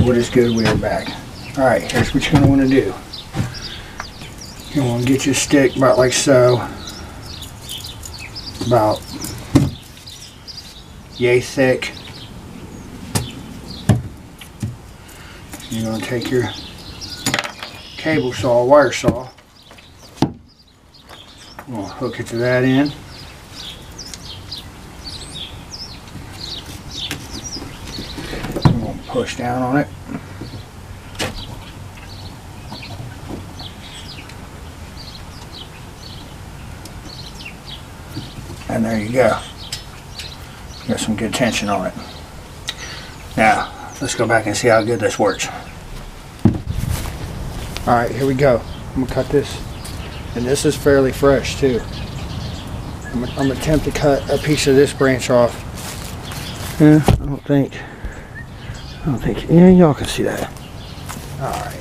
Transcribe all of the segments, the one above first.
wood is good, we are back. Alright, here's what you're going to want to do. You want to get your stick about like so. About yay thick. You're going to take your cable saw, wire saw. We'll hook it to that end. I'm going to push down on it. And there you go. Got some good tension on it. Now, let's go back and see how good this works. Alright, here we go. I'm going to cut this. And this is fairly fresh too. I'm going to attempt to cut a piece of this branch off. Yeah, I don't think, yeah, y'all can see that. Alright.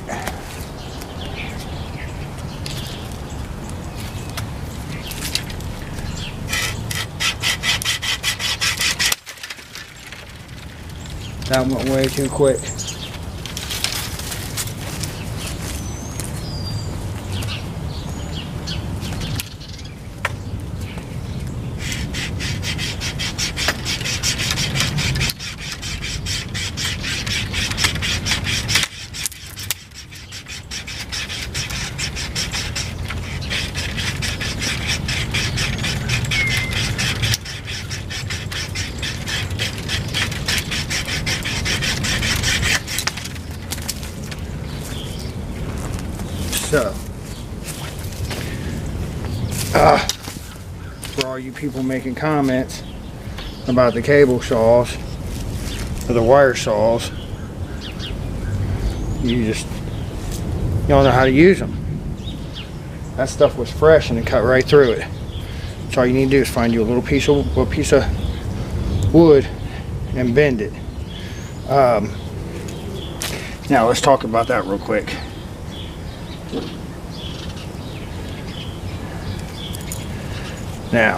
That went way too quick. So, for all you people making comments about the cable saws or the wire saws, y'all know how to use them. That stuff was fresh and it cut right through it. So all you need to do is find you a little piece of wood and bend it. Now let's talk about that real quick. Now,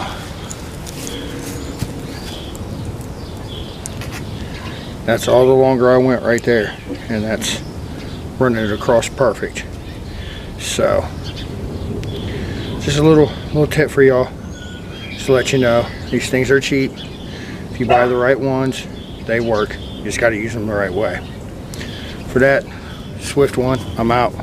that's all the longer I went right there, and that's running it across perfect. So, just a little tip for y'all, just to let you know, these things are cheap. If you buy the right ones, they work. You just got to use them the right way. For that Swift one, I'm out.